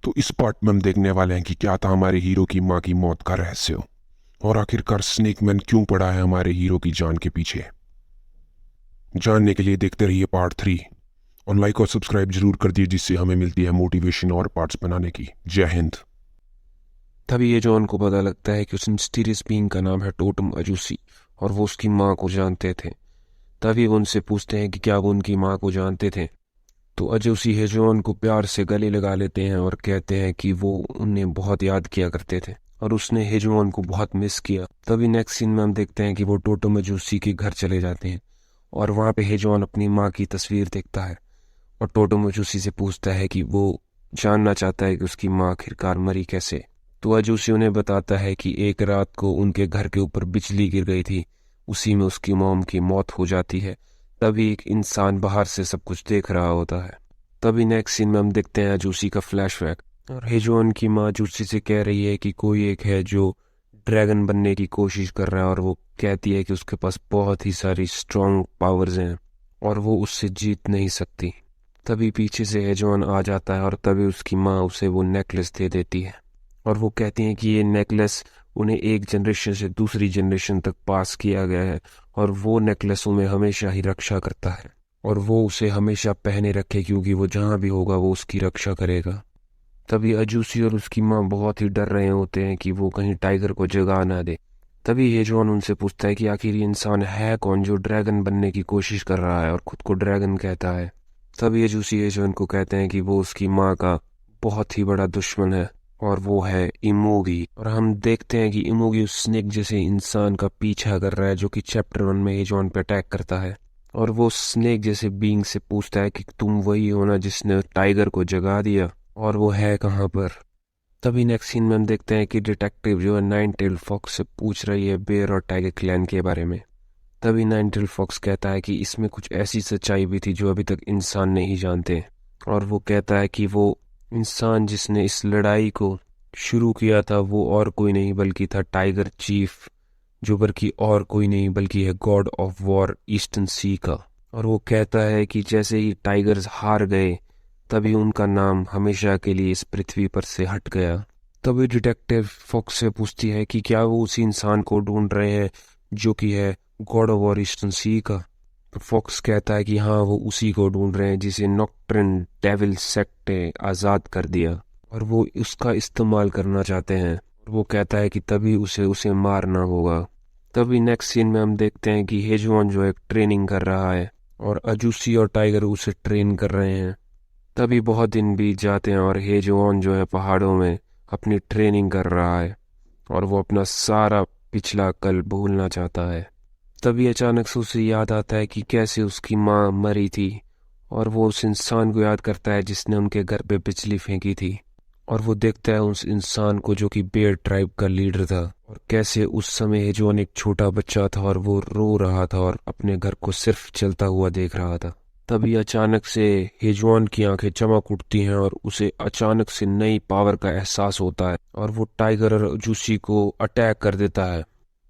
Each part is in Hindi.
तो इस पार्ट में हम देखने वाले हैं कि क्या था हमारे हीरो की माँ की मौत का रहस्य और आखिरकार स्नेक मैन क्यों पड़ा है हमारे हीरो की जान के पीछे। जानने के लिए देखते रहिए पार्ट 3 और लाइक और सब्सक्राइब जरूर कर दिए, जिससे हमें मिलती है मोटिवेशन और पार्ट्स बनाने की। जय हिंद। तभी ये जॉन को पता लगता है कि उस मिस्टीरियस बीइंग का नाम है टोटम अजूसी और वो उसकी माँ को जानते थे। तभी वो उनसे पूछते हैं कि क्या वो उनकी माँ को जानते थे। तो अजूसी हेजोन को प्यार से गले लगा लेते हैं और कहते हैं कि वो उन्हें बहुत याद किया करते थे और उसने हेजोन को बहुत मिस किया। तभी नेक्स्ट सीन में हम देखते हैं कि वो टोटम अजूसी के घर चले जाते हैं और वहाँ पे हेजोन अपनी माँ की तस्वीर देखता है और टोटम अजूसी से पूछता है कि वो जानना चाहता है कि उसकी माँ आखिरकार मरी कैसे। तो अजूसी उन्हें बताता है कि एक रात को उनके घर के ऊपर बिजली गिर गई थी, उसी में उसकी मॉम की मौत हो जाती है। तभी एक इंसान बाहर से सब कुछ देख रहा होता है। तभी नेक्स्ट सीन में हम देखते हैं अजूसी का फ्लैशबैक और हेजोन की माँ अजूसी से कह रही है कि कोई एक है जो ड्रैगन बनने की कोशिश कर रहा है और वो कहती है कि उसके पास बहुत ही सारी स्ट्रॉन्ग पावर्स हैं और वो उससे जीत नहीं सकती। तभी पीछे से हेजोन आ जाता है और तभी उसकी माँ उसे वो नेकलेस दे देती है और वो कहती हैं कि ये नेकलेस उन्हें एक जनरेशन से दूसरी जनरेशन तक पास किया गया है और वो नेकलेस उन्हें हमेशा ही रक्षा करता है और वो उसे हमेशा पहने रखे क्योंकि वो जहाँ भी होगा वो उसकी रक्षा करेगा। तभी अजूसी और उसकी माँ बहुत ही डर रहे होते हैं कि वो कहीं टाइगर को जगा ना दे। तभी हेजोन उनसे पूछता है कि आखिर ये इंसान है कौन जो ड्रैगन बनने की कोशिश कर रहा है और खुद को ड्रैगन कहता है। तभी अजूसी हेजोन को कहते हैं कि वो उसकी माँ का बहुत ही बड़ा दुश्मन है और वो है इमोगी। और हम देखते हैं कि इमोगी उस स्नेक जैसे इंसान का पीछा कर रहा है जो कि चैप्टर 1 में हेजोन पे अटैक करता है और वो स्नेक जैसे बीइंग से पूछता है कि तुम वही हो ना जिसने टाइगर को जगा दिया और वो है कहाँ पर। तभी नेक्स्ट सीन में हम देखते हैं कि डिटेक्टिव जो है नाइन टेल फॉक्स से पूछ रही है बेयर और टाइगर क्लैन के बारे में। तभी नाइन टेल फॉक्स कहता है कि इसमें कुछ ऐसी सच्चाई भी थी जो अभी तक इंसान नहीं जानते और वो कहता है कि वो इंसान जिसने इस लड़ाई को शुरू किया था वो और कोई नहीं बल्कि था टाइगर चीफ, जो बल्कि और कोई नहीं बल्कि है गॉड ऑफ वॉर ईस्टर्न सी का। और वो कहता है कि जैसे ही टाइगर्स हार गए तभी उनका नाम हमेशा के लिए इस पृथ्वी पर से हट गया। तभी डिटेक्टिव फॉक्स से पूछती है कि क्या वो उसी इंसान को ढूंढ रहे हैं जो कि है गॉड ऑफ वॉर ईस्टर्न सी का। तो फॉक्स कहता है कि हाँ वो उसी को ढूंढ रहे हैं जिसे नॉक्ट्रिन डेविल सेक्ट ने आज़ाद कर दिया और वो उसका इस्तेमाल करना चाहते हैं। और वो कहता है कि तभी उसे उसे मारना होगा। तभी नेक्स्ट सीन में हम देखते हैं कि हेजोन जो है ट्रेनिंग कर रहा है और अजूसी और टाइगर उसे ट्रेन कर रहे हैं। तभी बहुत दिन बीत जाते हैं और हेजोन जो है पहाड़ों में अपनी ट्रेनिंग कर रहा है और वो अपना सारा पिछला कल भूलना चाहता है। तभी अचानक से उसे याद आता है कि कैसे उसकी माँ मरी थी और वो उस इंसान को याद करता है जिसने उनके घर पे बिजली फेंकी थी और वो देखता है उस इंसान को जो कि बेयर ट्राइब का लीडर था और कैसे उस समय हेजोन एक छोटा बच्चा था और वो रो रहा था और अपने घर को सिर्फ चलता हुआ देख रहा था। तभी अचानक से हेजोन की आंखें चमक उठती हैं और उसे अचानक से नई पावर का एहसास होता है और वो टाइगर और जूसी को अटैक कर देता है।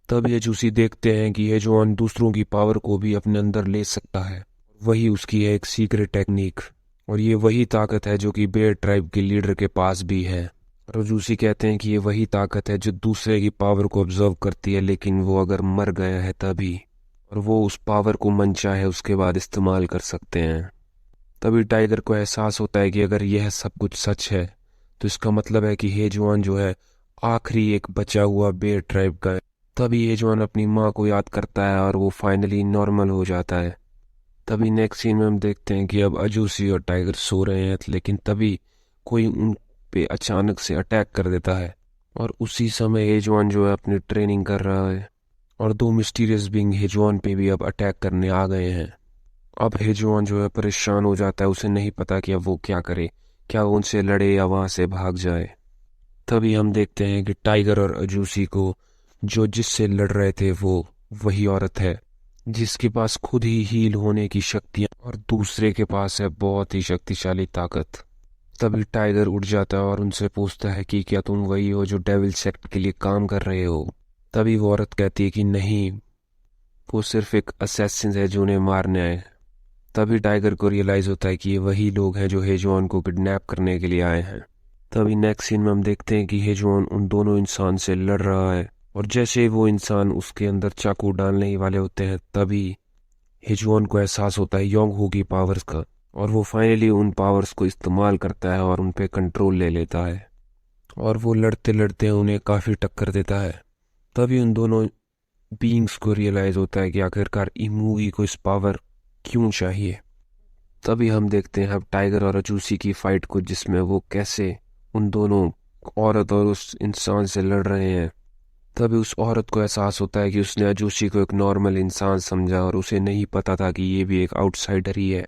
तब ये जूसी देखते हैं कि ये जवान दूसरों की पावर को भी अपने अंदर ले सकता है। वही उसकी है एक सीक्रेट टेक्निक और ये वही ताकत है जो कि बेयर ट्राइब के लीडर के पास भी है। और जूसी कहते हैं कि ये वही ताकत है जो दूसरे की पावर को ऑब्जर्व करती है लेकिन वो अगर मर गया है तभी, और वो उस पावर को मन चाहे उसके बाद इस्तेमाल कर सकते हैं। तभी टाइगर को एहसास होता है कि अगर यह सब कुछ सच है तो इसका मतलब है कि हेजवान जो है आखिरी एक बचा हुआ बेयर ट्राइब का है। तभी हेजवान अपनी माँ को याद करता है और वो फाइनली नॉर्मल हो जाता है। तभी नेक्स्ट सीन में हम देखते हैं कि अब अजूसी और टाइगर सो रहे हैं लेकिन तभी कोई उन पे अचानक से अटैक कर देता है और उसी समय हेजवान जो है अपनी ट्रेनिंग कर रहा है और दो मिस्टीरियस बीइंग हेजवान पे भी अब अटैक करने आ गए हैं। अब हेजवान जो है परेशान हो जाता है, उसे नहीं पता कि अब वो क्या करे, क्या वो उनसे लड़े या वहां से भाग जाए। तभी हम देखते हैं कि टाइगर और अजूसी को जो जिससे लड़ रहे थे वो वही औरत है जिसके पास खुद ही हील होने की शक्तियां और दूसरे के पास है बहुत ही शक्तिशाली ताकत। तभी टाइगर उठ जाता है और उनसे पूछता है कि क्या तुम वही हो जो डेविल सेक्ट के लिए काम कर रहे हो। तभी वो औरत कहती है कि नहीं, वो सिर्फ एक असैसिन है जो उन्हें मारने आए। तभी टाइगर को रियलाइज होता है कि ये वही लोग हैं जो हेजोन को किडनैप करने के लिए आए हैं। तभी नेक्स्ट सीन में हम देखते हैं कि हेजोन उन दोनों इंसान से लड़ रहा है, और जैसे ही वो इंसान उसके अंदर चाकू डालने ही वाले होते हैं तभी हेजोन को एहसास होता है योंग हो की पावर्स का, और वो फाइनली उन पावर्स को इस्तेमाल करता है और उन पे कंट्रोल ले लेता है, और वो लड़ते लड़ते उन्हें काफ़ी टक्कर देता है। तभी उन दोनों बीइंग्स को रियलाइज़ होता है कि आखिरकार इमूगी को इस पावर क्यों चाहिए। तभी हम देखते हैं अब टाइगर और अजूसी की फाइट को, जिसमें वो कैसे उन दोनों औरत और उस इंसान से लड़ रहे हैं। तभी उस औरत को एहसास होता है कि उसने अजूसी को एक नॉर्मल इंसान समझा और उसे नहीं पता था कि ये भी एक आउटसाइडर ही है।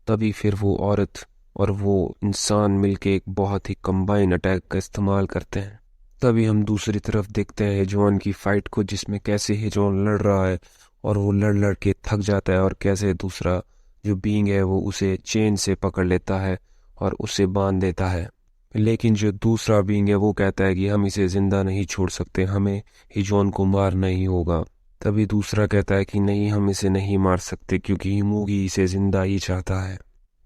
तभी फिर वो औरत और वो इंसान मिलके एक बहुत ही कंबाइन अटैक का इस्तेमाल करते हैं। तभी हम दूसरी तरफ देखते हैं हेजोन की फाइट को, जिसमें कैसे हेजोन लड़ रहा है और वो लड़ लड़ के थक जाता है, और कैसे दूसरा जो बीइंग है वो उसे चेन से पकड़ लेता है और उसे बांध देता है। लेकिन जो दूसरा बीइंग है वो कहता है कि हम इसे जिंदा नहीं छोड़ सकते, हमें हेजोन को मारना ही होगा। तभी दूसरा कहता है कि नहीं, हम इसे नहीं मार सकते क्योंकि हिमूगी इसे जिंदा ही चाहता है।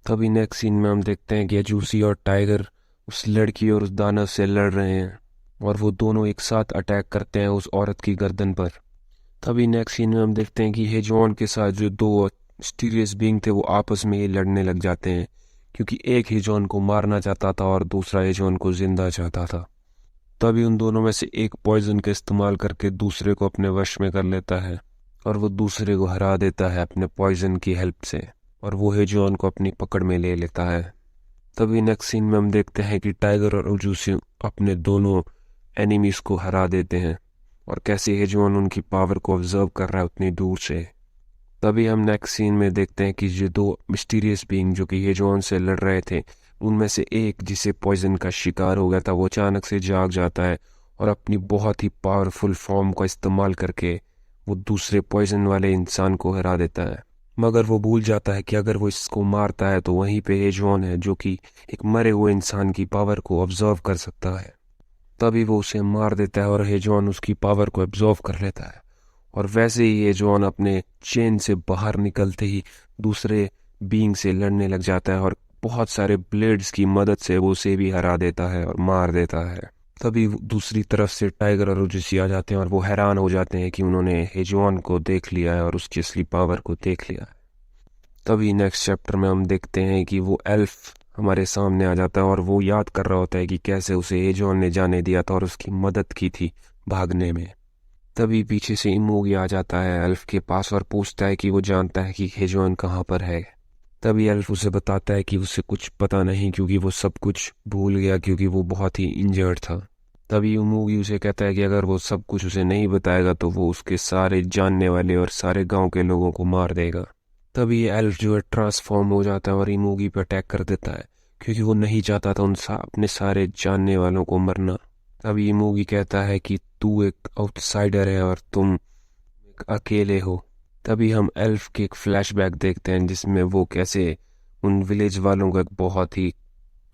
तभी नेक्स्ट सीन में हम देखते हैं कि अजूसी और टाइगर उस लड़की और उस दानव से लड़ रहे हैं, और वो दोनों एक साथ अटैक करते हैं उस औरत की गर्दन पर। तभी नेक्स्ट सीन में हम देखते हैं कि हेजोन के साथ जो दो मिस्टीरियस बीइंग थे वो आपस में ही लड़ने लग जाते हैं, क्योंकि एक हेजोन को मारना चाहता था और दूसरा हेजोन को जिंदा चाहता था। तभी उन दोनों में से एक पॉइजन का इस्तेमाल करके दूसरे को अपने वश में कर लेता है, और वो दूसरे को हरा देता है अपने पॉइजन की हेल्प से, और वो हेजोन को अपनी पकड़ में ले लेता है। तभी नेक्स्ट सीन में हम देखते हैं कि टाइगर और अजूसी अपने दोनों एनिमीज को हरा देते हैं, और कैसे हेजोन उनकी पावर को ऑब्जर्व कर रहा है उतनी दूर से। तभी हम नेक्स्ट सीन में देखते हैं कि जो दो मिस्टीरियस बीइंग जो कि हेजोन से लड़ रहे थे, उनमें से एक जिसे पॉइजन का शिकार हो गया था, वो अचानक से जाग जाता है और अपनी बहुत ही पावरफुल फॉर्म का इस्तेमाल करके वो दूसरे पॉइजन वाले इंसान को हरा देता है। मगर वो भूल जाता है कि अगर वो इसको मारता है तो वहीं पे हेजोन है जो कि एक मरे हुए इंसान की पावर को ऑब्जर्व कर सकता है। तभी वो उसे मार देता है और हेजोन उसकी पावर को ऑब्जर्व कर लेता है, और वैसे ही हेजोन अपने चेन से बाहर निकलते ही दूसरे बीइंग से लड़ने लग जाता है, और बहुत सारे ब्लेड्स की मदद से वो उसे भी हरा देता है और मार देता है। तभी दूसरी तरफ से टाइगर और अजूसी आ जाते हैं, और वो हैरान हो जाते हैं कि उन्होंने हेजोन को देख लिया है और उसकी असली पावर को देख लिया है। तभी नेक्स्ट चैप्टर में हम देखते हैं कि वो एल्फ हमारे सामने आ जाता है, और वो याद कर रहा होता है कि कैसे उसे हेजोन ने जाने दिया था और उसकी मदद की थी भागने में। तभी पीछे से इमोगी आ जाता है एल्फ के पास और पूछता है कि वो जानता है कि हेजोन कहाँ पर है। तभी एल्फ उसे बताता है कि उसे कुछ पता नहीं, क्योंकि वो सब कुछ भूल गया, क्योंकि वो बहुत ही इंजर्ड था। तभी इमोगी उसे कहता है कि अगर वो सब कुछ उसे नहीं बताएगा तो वो उसके सारे जानने वाले और सारे गांव के लोगों को मार देगा। तभी एल्फ जो है ट्रांसफॉर्म हो जाता है और इमोगी पे अटैक कर देता है, क्योंकि वो नहीं चाहता था अपने सारे जानने वालों को मरना। तभी इमोगी कहता है कि तू एक आउटसाइडर है और तुम एक अकेले हो। तभी हम एल्फ के एक फ्लैशबैक देखते हैं, जिसमें वो कैसे उन विलेज वालों का एक बहुत ही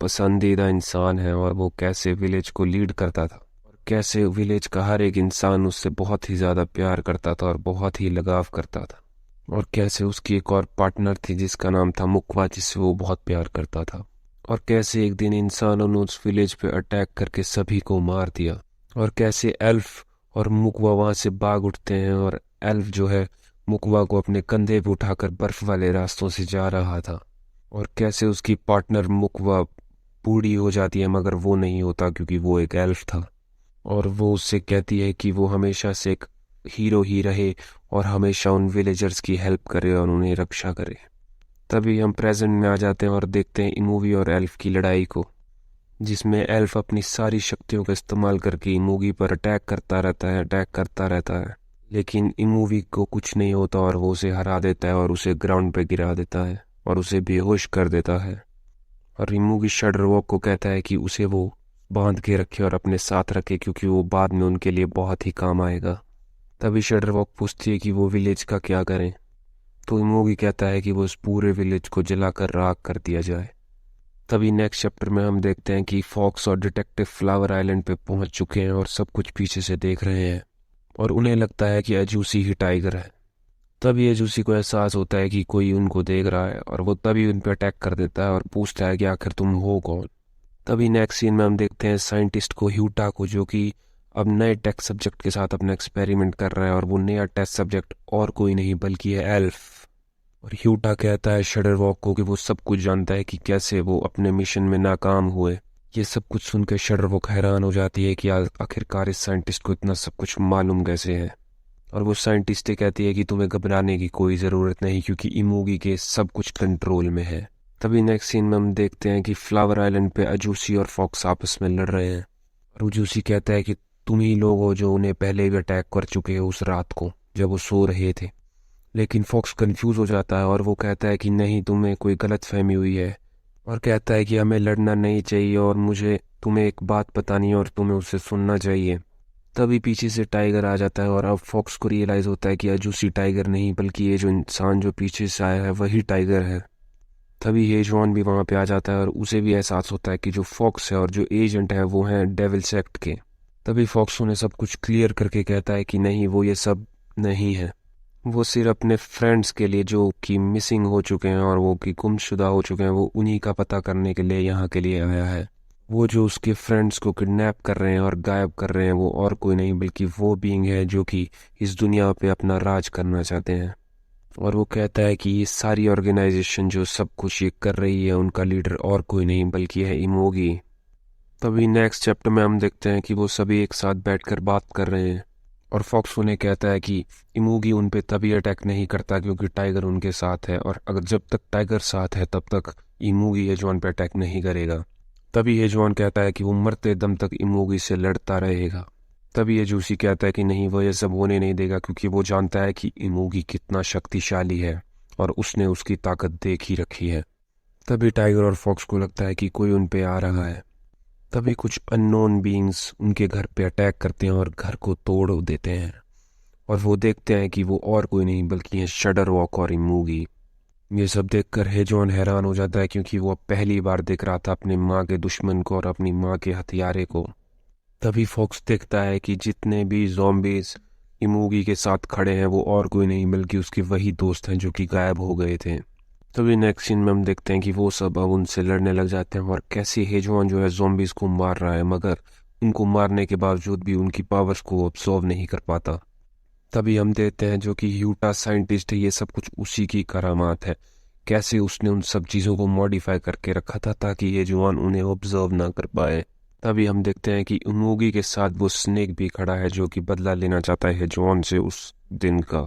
पसंदीदा इंसान है, और वो कैसे विलेज को लीड करता था, और कैसे विलेज का हर एक इंसान उससे बहुत ही ज़्यादा प्यार करता था और बहुत ही लगाव करता था, और कैसे उसकी एक और पार्टनर थी जिसका नाम था मुकवा, जिससे वो बहुत प्यार करता था, और कैसे एक दिन इंसानों ने उस विलेज पे अटैक करके सभी को मार दिया, और कैसे एल्फ और मुकवा वहां से भाग उठते हैं, और एल्फ जो है मुकवा को अपने कंधे पे उठाकर बर्फ वाले रास्तों से जा रहा था, और कैसे उसकी पार्टनर मुकवा बूढ़ी हो जाती है, मगर वो नहीं होता क्योंकि वो एक एल्फ था, और वो उससे कहती है कि वो हमेशा से एक हीरो ही रहे और हमेशा उन विलेजर्स की हेल्प करे और उन्हें रक्षा करे। तभी हम प्रेजेंट में आ जाते हैं और देखते हैं इमोगी और एल्फ की लड़ाई को, जिसमें एल्फ अपनी सारी शक्तियों का इस्तेमाल करके इमोगी पर अटैक करता रहता है, लेकिन इमोगी को कुछ नहीं होता और वो उसे हरा देता है और उसे ग्राउंड पे गिरा देता है और उसे बेहोश कर देता है। और इमोगी शडरवॉक को कहता है कि उसे वो बांध के रखे और अपने साथ रखे, क्योंकि वो बाद में उनके लिए बहुत ही काम आएगा। तभी शडरवॉक पूछती है कि वो विलेज का क्या करें, तो इमोगी कहता है कि वो इस पूरे विलेज को जलाकर राख कर दिया जाए। तभी नेक्स्ट चैप्टर में हम देखते हैं कि फॉक्स और डिटेक्टिव फ्लावर आइलैंड पे पहुंच चुके हैं और सब कुछ पीछे से देख रहे हैं, और उन्हें लगता है कि अजूसी ही टाइगर है। तभी अजूसी को एहसास होता है कि कोई उनको देख रहा है, और वो तभी उन पर अटैक कर देता है और पूछता है कि आखिर तुम हो कौन। तभी नेक्स्ट सीन में हम देखते हैं साइंटिस्ट को, ह्यूटा को, जो कि अब नए टेस्ट सब्जेक्ट के साथ अपना एक्सपेरिमेंट कर रहा है और वो नया टेस्ट सब्जेक्ट और कोई नहीं बल्कि है एल्फ। और ह्यूटा कहता है शडरवॉक को कि वो सब कुछ जानता है कि कैसे वो अपने मिशन में नाकाम हुए। ये सब कुछ सुनकर शडरवॉक हैरान हो जाती है कि आखिरकार इस साइंटिस्ट को इतना सब कुछ मालूम कैसे है। और वो साइंटिस्ट कहती है कि तुम्हें घबराने की कोई ज़रूरत नहीं क्योंकि इमोगी के सब कुछ कंट्रोल में है। तभी नेक्स्ट सीन में हम देखते हैं कि फ्लावर आइलैंड पे अजूसी और फॉक्स आपस में लड़ रहे हैं। और अजूसी कहता है कि तुम ही लोग हो जो उन्हें पहले भी अटैक कर चुके हो उस रात को जब वो सो रहे थे। लेकिन फॉक्स कंफ्यूज हो जाता है और वो कहता है कि नहीं, तुम्हें कोई गलत फहमी हुई है, और कहता है कि हमें लड़ना नहीं चाहिए और मुझे तुम्हें एक बात बतानी है और तुम्हें उसे सुनना चाहिए। तभी पीछे से टाइगर आ जाता है और अब फॉक्स को रियलाइज़ होता है कि अजूसी टाइगर नहीं बल्कि ये जो इंसान जो पीछे से आया है वही टाइगर है। तभी हेजॉन भी वहाँ पे आ जाता है और उसे भी एहसास होता है कि जो फॉक्स है और जो एजेंट है वो हैं डेविल सेक्ट के। तभी फॉक्स उन्हें सब कुछ क्लियर करके कहता है कि नहीं, वो ये सब नहीं है, वो सिर्फ अपने फ्रेंड्स के लिए जो कि मिसिंग हो चुके हैं और वो कि गुमशुदा हो चुके हैं, वो उन्हीं का पता करने के लिए यहाँ के लिए आया है। वो जो उसके फ्रेंड्स को किडनैप कर रहे हैं और गायब कर रहे हैं वो और कोई नहीं बल्कि वो बीइंग है जो कि इस दुनिया पे अपना राज करना चाहते हैं। और वो कहता है कि ये सारी ऑर्गेनाइजेशन जो सब कुछ ये कर रही है उनका लीडर और कोई नहीं बल्कि है इमोगी। तभी नेक्स्ट चैप्टर में हम देखते हैं कि वो सभी एक साथ बैठकर बात कर रहे हैं और फॉक्स उन्हें कहता है कि इमोगी उन पे तभी अटैक नहीं करता क्योंकि टाइगर उनके साथ है, और अगर जब तक टाइगर साथ है तब तक इमोगी हेजॉन पे अटैक नहीं करेगा। तभी हेजॉन कहता है कि वो मरते दम तक इमोगी से लड़ता रहेगा। तभी अजूसी कहता है कि नहीं, वो ये सब होने नहीं देगा क्योंकि वो जानता है कि इमोगी कितना शक्तिशाली है और उसने उसकी ताकत देख ही रखी है। तभी टाइगर और फॉक्स को लगता है कि कोई उन पे आ रहा है। तभी कुछ अननोन बीइंग्स उनके घर पे अटैक करते हैं और घर को तोड़ देते हैं और वो देखते हैं कि वो और कोई नहीं बल्कि है शडरवॉक और इमोगी। ये सब देखकर हेजॉन हैरान हो जाता है क्योंकि वो पहली बार देख रहा था अपनी माँ के दुश्मन को और अपनी माँ के हथियारे को। तभी फॉक्स देखता है कि जितने भी ज़ॉम्बीज इमोगी के साथ खड़े हैं वो और कोई नहीं बल्कि उसके वही दोस्त हैं जो कि गायब हो गए थे। तभी नेक्स्ट सीन में हम देखते हैं कि वो सब अब उनसे लड़ने लग जाते हैं और कैसे हेजॉन जो है ज़ॉम्बीज को मार रहा है मगर उनको मारने के बावजूद भी उनकी पावर्स को ऑब्जर्व नहीं कर पाता। तभी हम देखते हैं जो कि ह्यूटा साइंटिस्ट है, ये सब कुछ उसी की करामात है, कैसे उसने उन सब चीज़ों को मॉडिफाई करके रखा था ताकि हेजॉन उन्हें ऑब्जर्व ना कर पाए। तभी हम देखते हैं कि इमोगी के साथ वो स्नेक भी खड़ा है जो कि बदला लेना चाहता है हेजॉन से उस दिन का,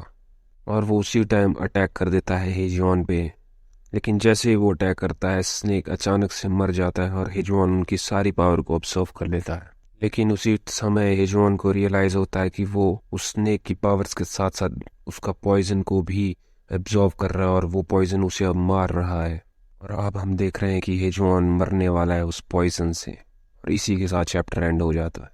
और वो उसी टाइम अटैक कर देता है हेजॉन पे। लेकिन जैसे ही वो अटैक करता है स्नेक अचानक से मर जाता है और हेजॉन उनकी सारी पावर को ऑब्जर्व कर लेता है। लेकिन उसी समय हेजॉन को रियलाइज होता है कि वो उस स्नेक की पावर्स के साथ साथ उसका पॉइजन को भी एब्जॉर्व कर रहा है और वो पॉइजन उसे अब मार रहा है। और अब हम देख रहे हैं कि हेजॉन मरने वाला है उस पॉइजन से, और इसी के साथ चैप्टर एंड हो जाता है।